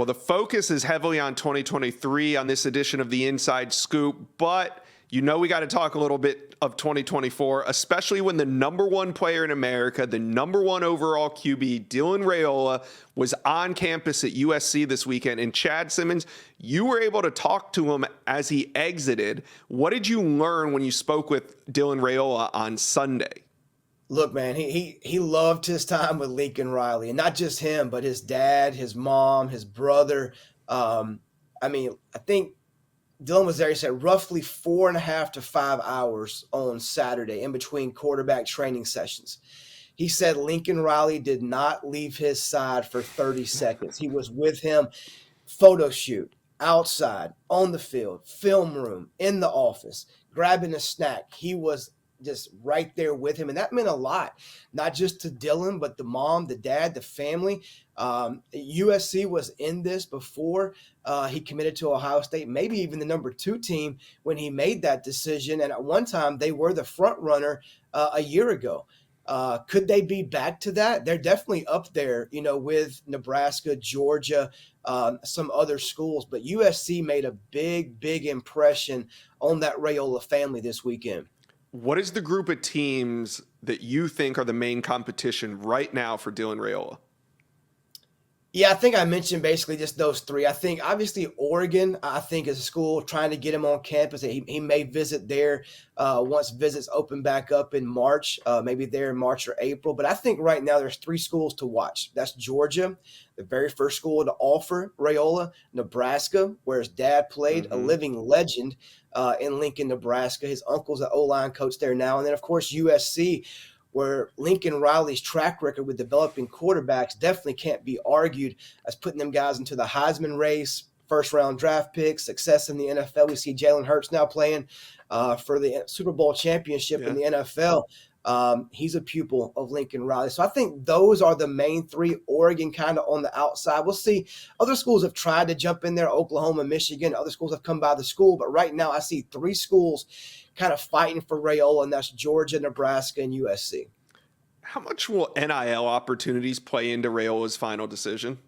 well, the focus is heavily on 2023 on this edition of the Inside Scoop, but we got to talk a little bit of 2024, especially when the #1 player in America, the #1 overall QB, Dylan Raiola, was on campus at USC this weekend. And Chad Simmons, you were able to talk to him as he exited. What did you learn when you spoke with Dylan Raiola on Sunday? Look, man, he loved his time with Lincoln Riley, and not just him, but his dad, his mom, his brother. I think Dylan was there. He said roughly 4.5 to 5 hours on Saturday in between quarterback training sessions. He said Lincoln Riley did not leave his side for 30 seconds. He was with him, photo shoot, outside, on the field, film room, in the office, grabbing a snack. He was just right there with him. And that meant a lot, not just to Dylan, but the mom, the dad, the family. USC was in this before he committed to Ohio State, maybe even the #2 team when he made that decision. And at one time, they were the front runner a year ago. Could they be back to that? They're definitely up there, with Nebraska, Georgia, some other schools. But USC made a big, big impression on that Raiola family this weekend. What is the group of teams that you think are the main competition right now for Dylan Raiola? Yeah, I think I mentioned basically just those three. I think obviously Oregon, I think, is a school trying to get him on campus. He may visit there once visits open back up in March, maybe there in March or April. But I think right now there's 3 schools to watch. That's Georgia, the very first school to offer Raiola, Nebraska, where his dad played, a living legend in Lincoln, Nebraska. His uncle's an O-line coach there now. And then, of course, USC, where Lincoln Riley's track record with developing quarterbacks definitely can't be argued as putting them guys into the Heisman race, first-round draft picks, success in the NFL. We see Jalen Hurts now playing for the Super Bowl championship in the NFL. He's a pupil of Lincoln Riley. So I think those are the main 3. Oregon kind of on the outside. We'll see. Other schools have tried to jump in there, Oklahoma, Michigan. Other schools have come by the school. But right now I see 3 schools kind of fighting for Raiola, and that's Georgia, Nebraska, and USC. How much will NIL opportunities play into Raiola's final decision?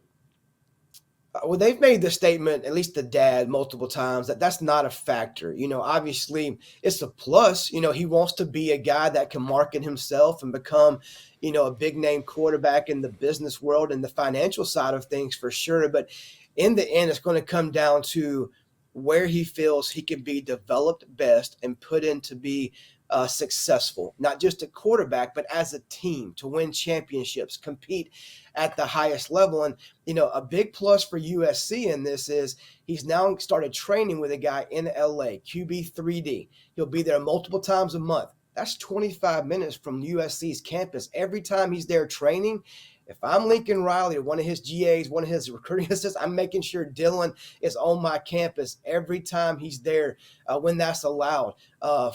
Well, they've made the statement, at least the dad, multiple times, that that's not a factor. Obviously it's a plus. He wants to be a guy that can market himself and become, a big name quarterback in the business world and the financial side of things for sure. But in the end, it's going to come down to where he feels he can be developed best and put in to be successful, not just a quarterback, but as a team to win championships, compete at the highest level. And, a big plus for USC in this is he's now started training with a guy in LA, QB3D. He'll be there multiple times a month. That's 25 minutes from USC's campus. Every time he's there training, if I'm Lincoln Riley or one of his GAs, one of his recruiting assistants, I'm making sure Dylan is on my campus every time he's there when that's allowed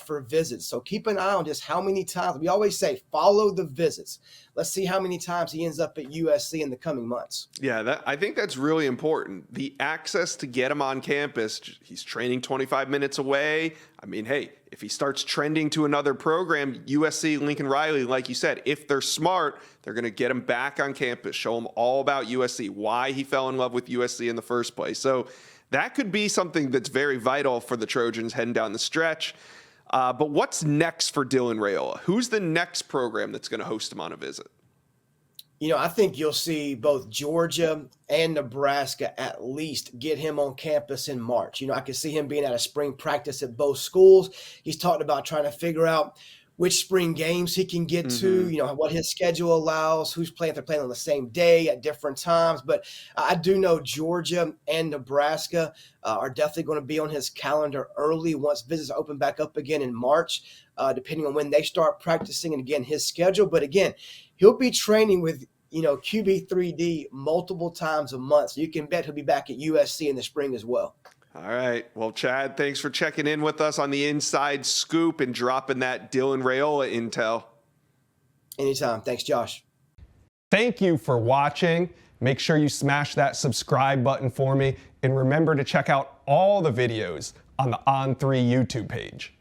for visits. So keep an eye on just how many times. We always say follow the visits. Let's see how many times he ends up at USC in the coming months. Yeah, I think that's really important. The access to get him on campus. He's training 25 minutes away. I mean, hey, if he starts trending to another program, USC, Lincoln Riley, like you said, if they're smart, they're going to get him back on campus, show him all about USC, why he fell in love with USC in the first place. So that could be something that's very vital for the Trojans heading down the stretch. But what's next for Dylan Raiola? Who's the next program that's going to host him on a visit? I think you'll see both Georgia and Nebraska at least get him on campus in March. I can see him being at a spring practice at both schools. He's talked about trying to figure out which spring games he can get to, what his schedule allows, who's playing, if they're playing on the same day at different times. But I do know Georgia and Nebraska are definitely going to be on his calendar early once visits open back up again in March, depending on when they start practicing and, again, his schedule. But, again, he'll be training with, QB3D multiple times a month. So you can bet he'll be back at USC in the spring as well. All right. Well, Chad, thanks for checking in with us on the Inside Scoop and dropping that Dylan Raiola intel. Anytime. Thanks, Josh. Thank you for watching. Make sure you smash that subscribe button for me. And remember to check out all the videos on the On3 YouTube page.